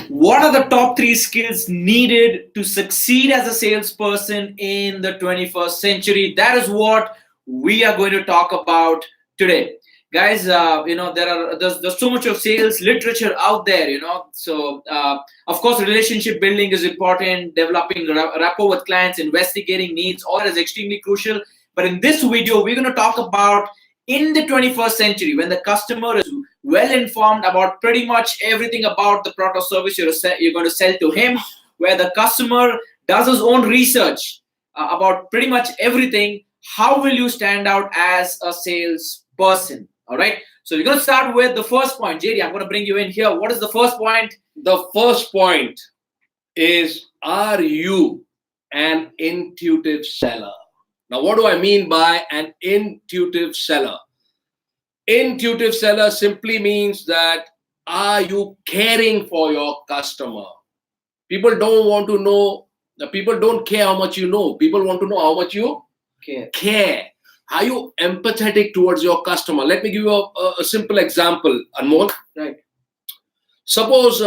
What are the top three skills needed to succeed as a salesperson in the 21st century? That is what we are going to talk about today. Guys, there's so much of sales literature out there, So, of course, relationship building is important, developing rapport with clients, investigating needs, all that is extremely crucial. But in this video, we're going to talk about in the 21st century when the customer is well informed about pretty much everything about the product or service you're going to sell to him, where the customer does his own research about pretty much everything. How will you stand out as a salesperson? All right. So we're going to start with the first point. JD, I'm going to bring you in here. What is the first point? The first point is, are you an intuitive seller? Now, what do I mean by an intuitive seller? Intuitive seller simply means that, are you caring for your customer? People don't want to know, people don't care how much you know. People want to know how much you care. Are you empathetic towards your customer? Let me give you a simple example, Anmol. Right. Suppose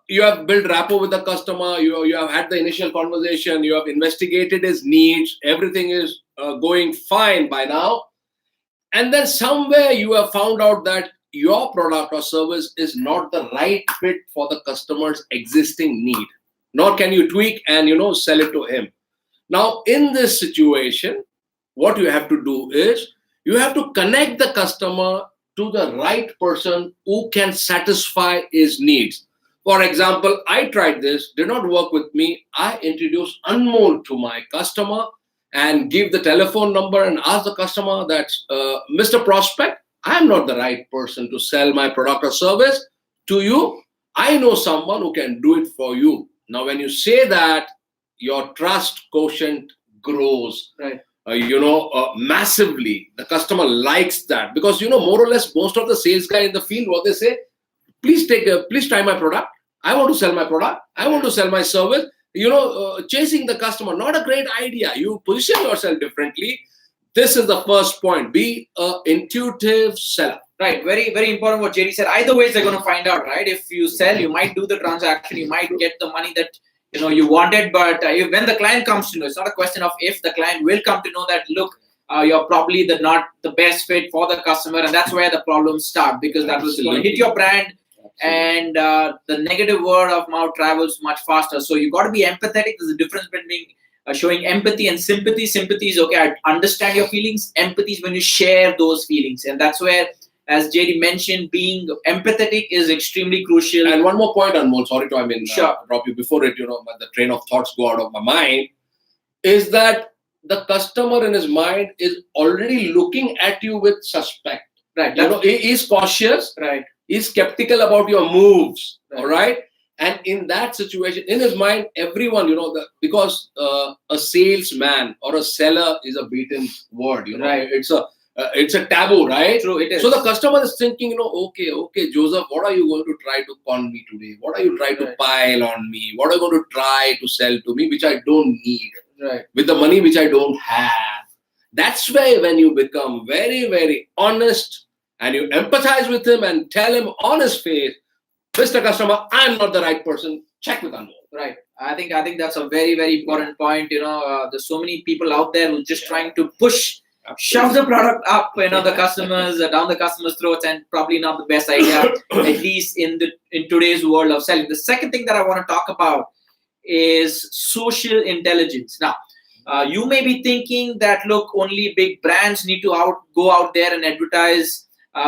you have built rapport with the customer, you have had the initial conversation, you have investigated his needs, everything is going fine by now. And then somewhere you have found out that your product or service is not the right fit for the customer's existing need. Nor can you tweak and sell it to him. Now, in this situation, what you have to do is you have to connect the customer to the right person who can satisfy his needs. For example, I tried this, did not work with me. I introduced Anmol to my customer and give the telephone number and ask the customer that, Mr. Prospect, I am not the right person to sell my product or service to you. I know someone who can do it for you. Now, when you say that, your trust quotient grows. Right. Massively. The customer likes that because, more or less, most of the sales guy in the field, what they say, please try my product. I want to sell my product. I want to sell my service. Chasing the customer, not a great idea. You position yourself differently. This is the first point. Be an intuitive seller. Right. Very, very important what JD said. Either ways, they're going to find out, right? If you sell, you might do the transaction. You might get the money that you wanted, but when the client comes to know, it's not a question of if. The client will come to know that, look, you're probably not the best fit for the customer, and that's where the problems start, because that was going to hit your brand. And the negative word of mouth travels much faster. So you got to be empathetic. There's a difference between showing empathy and sympathy. Sympathy is, okay, I understand your feelings. Empathy is when you share those feelings, and that's where, as JD mentioned, being empathetic is extremely crucial. And one more point, Anmol, sorry to Sure. Drop you before it, the train of thoughts go out of my mind, is that the customer in his mind is already looking at you with suspect. Right. He is cautious. Right. He's skeptical about your moves. Right. All right. And in that situation, in his mind, everyone, because a salesman or a seller is a beaten word, Right. It's a taboo, right? True, it is. So the customer is thinking, okay, Joseph, what are you going to try to con me today? What are you trying to pile on me? What are you going to try to sell to me, which I don't need? Right. With the money which I don't have. That's why when you become very, very honest and you empathize with him and tell him on his face, Mr. Customer, I'm not the right person. Check with Anmol. Right. I think that's a very, very important point. There's so many people out there who are just trying to shove the product up, the customers down the customers' throats, and probably not the best idea, at least in today's world of selling. The second thing that I want to talk about is social intelligence. Now, you may be thinking that, look, only big brands need to go out there and advertise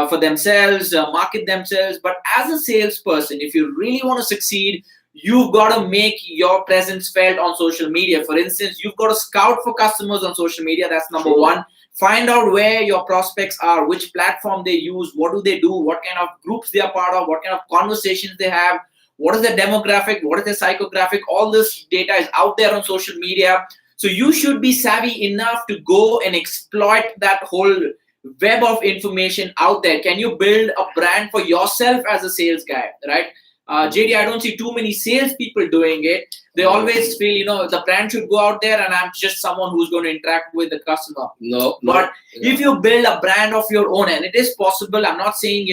for themselves, market themselves. But as a salesperson, if you really want to succeed, you've got to make your presence felt on social media. For instance, you've got to scout for customers on social media. That's number one. Find out where your prospects are, which platform they use, what do they do, what kind of groups they are part of, what kind of conversations they have, what is their demographic, what is their psychographic. All this data is out there on social media. So you should be savvy enough to go and exploit that whole web of information out there. Can you build a brand for yourself as a sales guy, right? JD, I don't see too many salespeople doing it. They always feel, the brand should go out there and I'm just someone who's going to interact with the customer. No. But if you build a brand of your own, and it is possible, I'm not saying,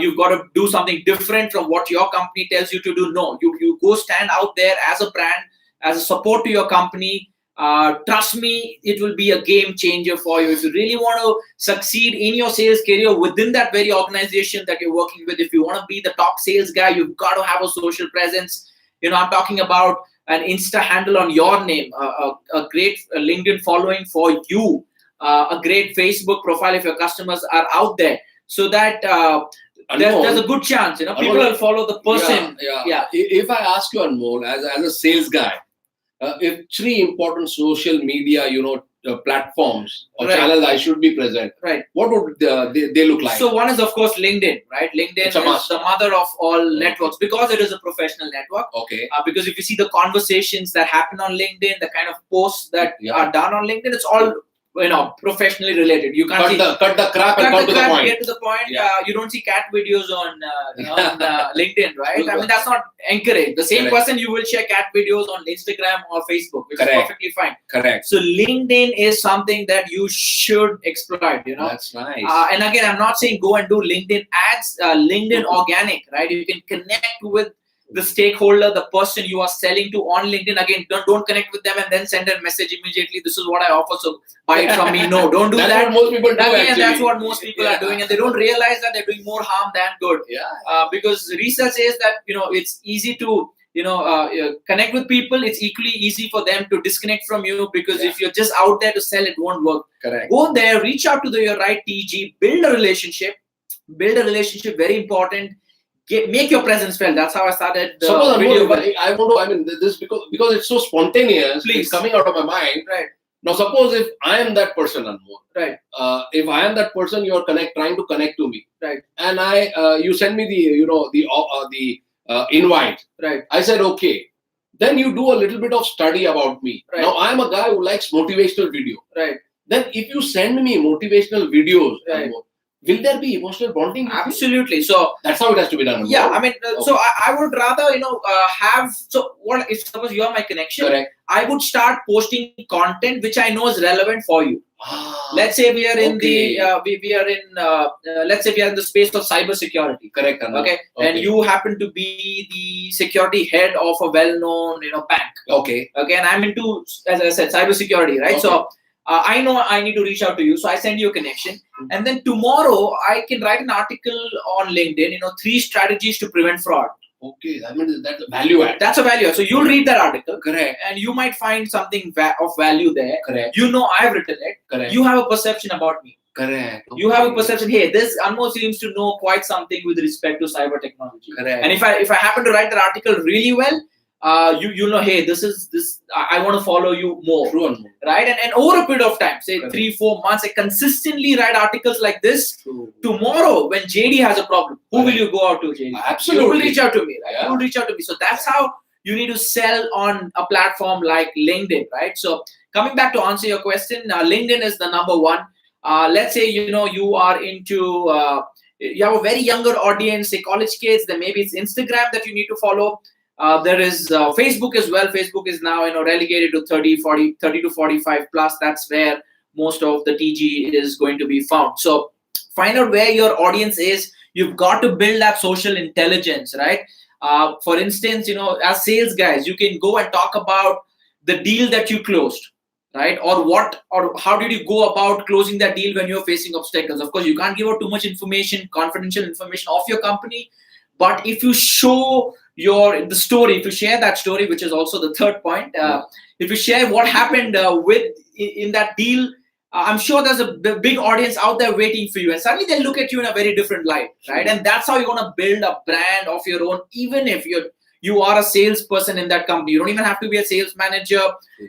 you've got to do something different from what your company tells you to do. No, you go stand out there as a brand, as a support to your company. Trust me, it will be a game changer for you. If you really want to succeed in your sales career within that very organization that you're working with, if you want to be the top sales guy, you've got to have a social presence. I'm talking about an Insta handle on your name, a great LinkedIn following for you, a great Facebook profile if your customers are out there, so that there's a good chance, people will follow the person. Yeah. If I ask you, Anmol, as a sales guy, if 3 important social media, platforms or channels I should be present, right? What would they look like? So one is, of course, LinkedIn, right? LinkedIn is the mother of all networks, because it is a professional network. Okay. Because if you see the conversations that happen on LinkedIn, the kind of posts that are done on LinkedIn, it's all professionally related. You can't cut the crap and come to the point. Get to the point. You don't see cat videos on LinkedIn, right? I mean, that's not encouraged. The same person, you will share cat videos on Instagram or Facebook, which is perfectly fine. Correct. So LinkedIn is something that you should exploit. That's nice. And again, I'm not saying go and do LinkedIn ads. LinkedIn organic, right? You can connect with the stakeholder, the person you are selling to on LinkedIn. Again, don't connect with them and then send a message immediately. This is what I offer, so buy it from me. No, don't do that's that. What most people do, Again, that's what most people are doing, and they don't realize that they're doing more harm than good. Because research says that it's easy to connect with people. It's equally easy for them to disconnect from you, because if you're just out there to sell, it won't work. Correct. Go there, reach out to your right TG, build a relationship. Very important. Make your presence felt. That's how I started the video. This because it's so spontaneous. Please. It's coming out of my mind. Right. Now, suppose if I am that person, Anmol. Right. If I am that person, you are trying to connect to me. Right. And you send me the invite. Right. I said okay. Then you do a little bit of study about me. Right. Now I am a guy who likes motivational video. Right. Then if you send me motivational videos, right. Anmol, will there be emotional bonding? Absolutely. So that's how it has to be done. Yeah, I mean, so I would rather have. So what if suppose you are my connection? Correct. I would start posting content which I know is relevant for you. Let's say we are in let's say we are in the space of cyber security. Correct. Okay, and you happen to be the security head of a well-known bank. Okay, and I'm into, as I said, cyber security, right? So I know I need to reach out to you, so I send you a connection, and then tomorrow I can write an article on LinkedIn. 3 strategies to prevent fraud. Okay, that means that's a value add. That's a value add. So you'll read that article, correct, and you might find something of value there. Correct. I've written it. Correct. You have a perception about me. Correct. Okay. You have a perception. Hey, this Anmol seems to know quite something with respect to cyber technology. Correct. And if I happen to write that article really well, hey, this I want to follow you more. True. Right? And over a period of time, say 3-4 months, I consistently write articles like this. True. Tomorrow, when JD has a problem, who will you go out to, JD? Absolutely. You will reach out to me, right? Yeah. You will reach out to me. So that's how you need to sell on a platform like LinkedIn, right? So coming back to answer your question, LinkedIn is the number one. Let's say, you are into, you have a very younger audience, say college kids, then maybe it's Instagram that you need to follow. There is Facebook as well. Facebook is now relegated to 30 to 45 plus. That's where most of the TG is going to be found. So find out where your audience is. You've got to build that social intelligence, right? For instance, as sales guys, you can go and talk about the deal that you closed, right? Or how did you go about closing that deal when you're facing obstacles? Of course, you can't give out too much information, confidential information of your company. But if you show the story, if you share that story, which is also the third point, if you share what happened in that deal, I'm sure there's a big audience out there waiting for you, and suddenly they look at you in a very different light, right? And that's how you're going to build a brand of your own, even if you are a salesperson in that company. You don't even have to be a sales manager.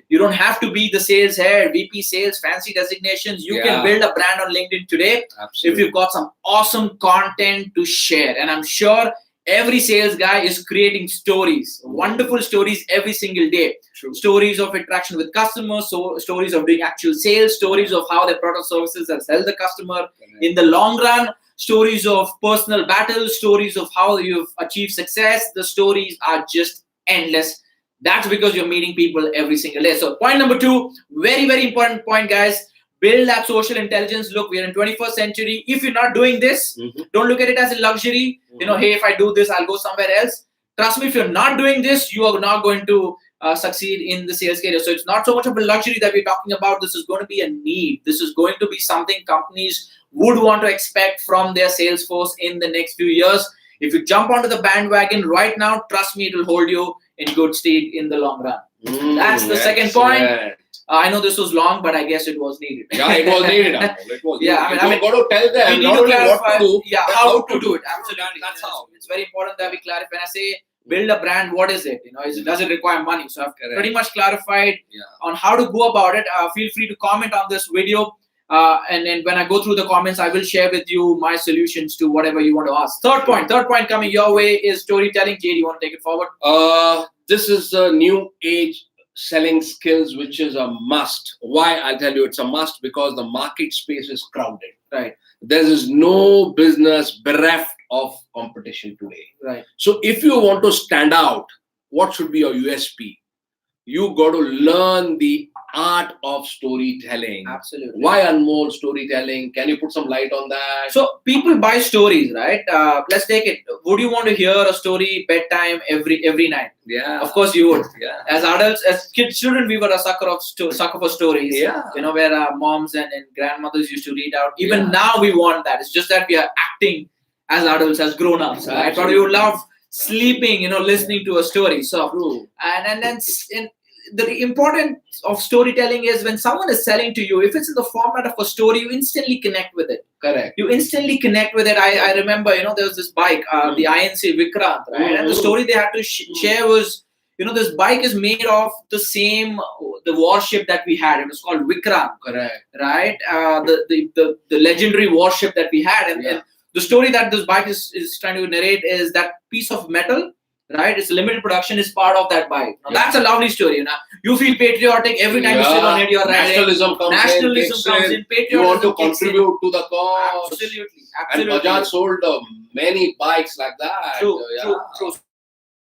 You don't have to be the sales head, VP sales, fancy designations. You can build a brand on LinkedIn today. Absolutely. If you've got some awesome content to share. And I'm sure every sales guy is creating stories, wonderful stories every single day. True. Stories of interaction with customers, stories of doing actual sales, stories of how their product services have helped the customer in the long run, stories of personal battles, stories of how you've achieved success. The stories are just endless. That's because you're meeting people every single day. So point number 2, very, very important point, guys. build that social intelligence. Look, we're in 21st century. If you're not doing this, don't look at it as a luxury. Hey, if I do this, I'll go somewhere else. Trust me, if you're not doing this, you are not going to succeed in the sales career. So it's not so much of a luxury that we're talking about. This is going to be a need. This is going to be something companies would want to expect from their sales force in the next few years. If you jump onto the bandwagon right now, trust me, it will hold you in good stead in the long run. That's the second point. I know this was long, but I guess it was needed. Yeah, it was needed. It was yeah, needed. I mean, got to tell them we need not to only clarify, what to do, yeah, but how to do it. Absolutely, that's how. It's very important that we clarify. When I say build a brand, what is it? Does it require money? So I've pretty much clarified on how to go about it. Feel free to comment on this video. And then when I go through the comments, I will share with you my solutions to whatever you want to ask. Third point coming your way is storytelling. JD, you want to take it forward? This is a new age selling skills, which is a must. Why? I'll tell you, it's a must because the market space is crowded. Right. There is no business bereft of competition today. Right. So if you want to stand out, what should be your USP? You got to learn the art of storytelling. Absolutely. Why Anmol storytelling? Can you put some light on that? So people buy stories, right? Let's take it. Would you want to hear a story bedtime every night? Yeah. Of course you would. Yeah. As adults, as children, we were a sucker for stories. Yeah. Where our moms and grandmothers used to read out. Even now we want that. It's just that we are acting as adults, as grown-ups. Right? But we would love sleeping, listening to a story. So true. And then the importance of storytelling is when someone is selling to you, if it's in the format of a story, you instantly connect with it. Correct. You instantly connect with it. I remember, there was this bike, the INC Vikrant, right? And the story they had to share was, this bike is made of the warship that we had. It was called Vikrant. Correct. Right? The legendary warship that we had. And the story that this bike is trying to narrate is that piece of metal, right? It's limited production is part of that bike. Now, that's a lovely story. You feel patriotic every time you sit on it. You're nationalism comes in. Patriotism you want to contribute to the cause. Absolutely. And Bajaj sold many bikes like that. True.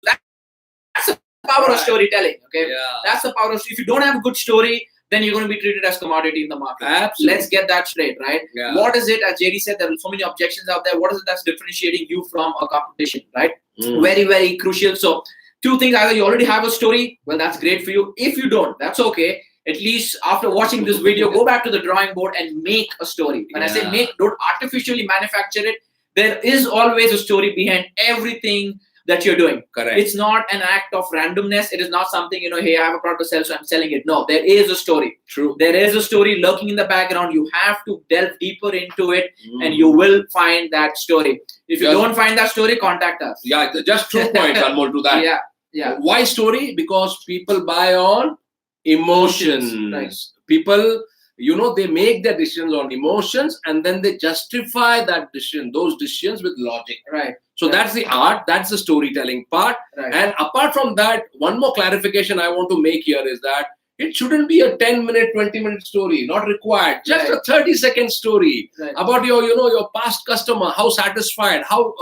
That's the power of storytelling. Okay, that's the power of. If you don't have a good story, then you're going to be treated as commodity in the market. Absolutely. Let's get that straight, right? Yeah. What is it? As JD said, there are so many objections out there. What is it that's differentiating you from a competition, right? Very, very crucial. So, two things: either you already have a story, well, that's great for you. If you don't, that's okay. At least after watching this video, go back to the drawing board and make a story. When I say make, don't artificially manufacture it. There is always a story behind everything that you're doing. Correct. It's not an act of randomness. It is not something, hey, I have a product to sell, so I'm selling it. No, there is a story. True. There is a story lurking in the background. You have to delve deeper into it and you will find that story. If you don't find that story, contact us. Yeah, just 2 points, Anmol, to that. Yeah. Why story? Because people buy on emotions. Right. People, they make their decisions on emotions and then they justify those decisions with logic. Right. So that's the art, that's the storytelling part. Right. And apart from that, one more clarification I want to make here is that it shouldn't be a 10-minute, 20-minute story, not required. Just a 30-second story about your past customer, how satisfied, how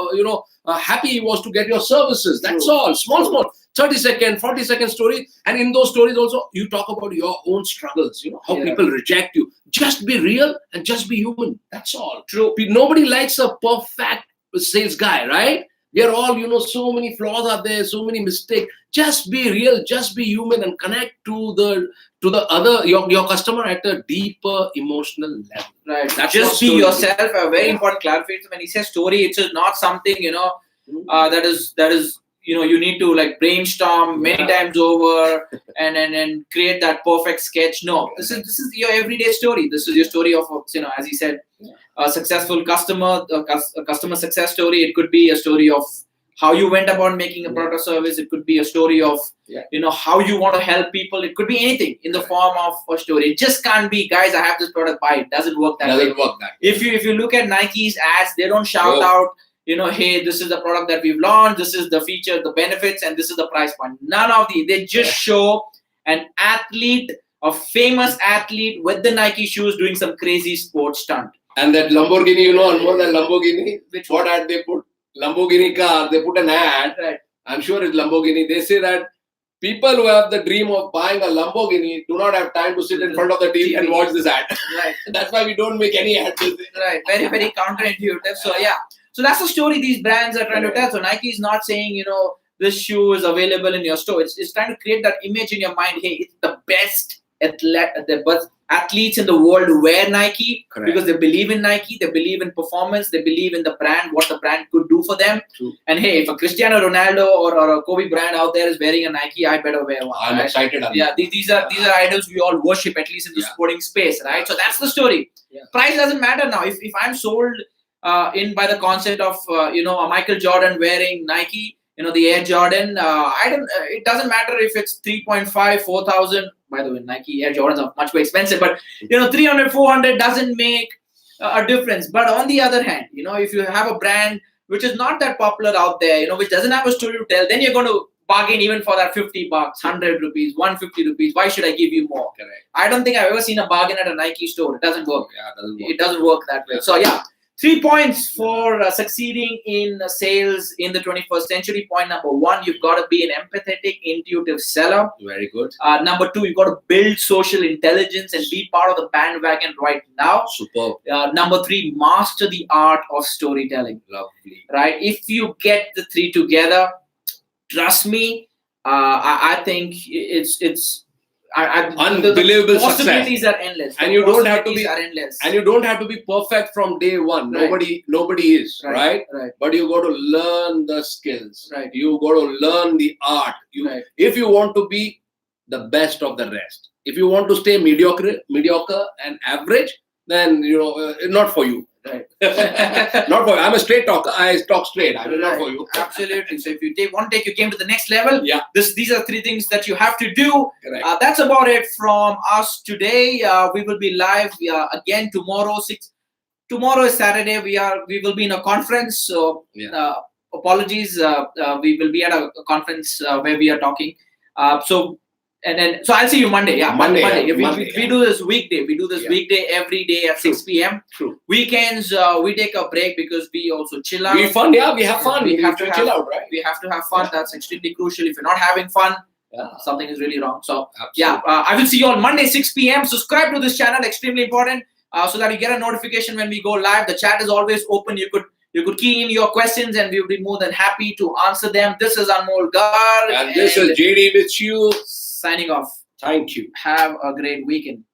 happy he was to get your services. That's all. Small 30-second, 40-second story. And in those stories also, you talk about your own struggles, how people reject you. Just be real and just be human. That's all. True. Nobody likes a perfect sales guy, right? We are all, so many flaws are there, so many mistakes. Just be real, just be human, and connect to the other your customer at a deeper emotional level. Right. That's just be yourself. A very important clarification. When he says story, it's just not something that is you need to brainstorm many times over and create that perfect sketch. No, this is your everyday story. This is your story of as he said, a successful customer, a customer success story. It could be a story of how you went about making a product or service. It could be a story of how you want to help people. It could be anything in the form of a story. It just can't be, guys, I have this product, buy it. Doesn't work that way. If you look at Nike's ads, they don't shout out, hey, this is the product that we've launched, this is the feature, the benefits, and this is the price point. None of these. They just show an athlete, a famous athlete with the Nike shoes doing some crazy sports stunt. And that Lamborghini, Anmol, that Lamborghini, what ad they put? Lamborghini car, they put an ad. Right. I'm sure it's Lamborghini. They say that People who have the dream of buying a Lamborghini do not have time to sit in front of the TV and watch this ad. Right. That's why we don't make any ads. Right. Very, very counterintuitive. So yeah. So that's the story these brands are trying to tell. So Nike is not saying, you know, this shoe is available in your store. It's trying to create that image in your mind. Hey, it's the best athletes in the world wear Nike. Correct. Because they believe in Nike, they believe in performance, they believe in the brand, what the brand could do for them. True. And hey, if a Cristiano Ronaldo or a Kobe Bryant out there is wearing a Nike, I better wear one. I'm excited. Yeah, these are idols we all worship, at least in the sporting space, right? So that's the story. Yeah. Price doesn't matter now. If I'm sold in by the concept of a Michael Jordan wearing Nike, the Air Jordan, it doesn't matter if it's 3.5, 4,000. By the way, Nike Air Jordans are much more expensive, but 300, 400 doesn't make a difference. But on the other hand, if you have a brand which is not that popular out there, which doesn't have a story to tell, then you're going to bargain even for that $50, 100 rupees, 150 rupees. Why should I give you more? Correct. I don't think I've ever seen a bargain at a Nike store. It doesn't work. Yeah, it doesn't work. It doesn't work that way. So yeah. 3 points for succeeding in sales in the 21st century. Point number 1, you've got to be an empathetic, intuitive seller. Very good. Number 2, you've got to build social intelligence and be part of the bandwagon right now. Superb. Number 3, master the art of storytelling. Lovely. Right? If you get the 3 together, trust me, I think it's unbelievable the possibilities success. are endless. And you don't have to be endless. And you don't have to be perfect from day one. Right. Nobody is, right? Right. But you got to learn the skills. Right. You got to learn the art. Right. If you want to be the best of the rest, if you want to stay mediocre and average, then not for you. Right. Not for you. I'm a straight talker. I talk straight. I mean, not for you. Absolutely. So if you want to take your game to the next level, yeah, these are 3 things that you have to do. That's about it from us today. We will be live again tomorrow. Tomorrow is Saturday. We will be in a conference. So apologies. We will be at a conference where we are talking. So I'll see you Monday. Yeah, Monday. We do this weekday. We do this weekday every day at 6 p.m. True. Weekends we take a break because we also chill out. We fun. Yeah, we have fun. We have to chill out, right? We have to have fun. That's extremely crucial. If you're not having fun, something is really wrong. So I will see you on Monday 6 p.m. Subscribe to this channel. Extremely important. So that you get a notification when we go live. The chat is always open. You could key in your questions and we will be more than happy to answer them. This is Anmol Gar. And this is JD with you. Signing off. Thank you. Have a great weekend.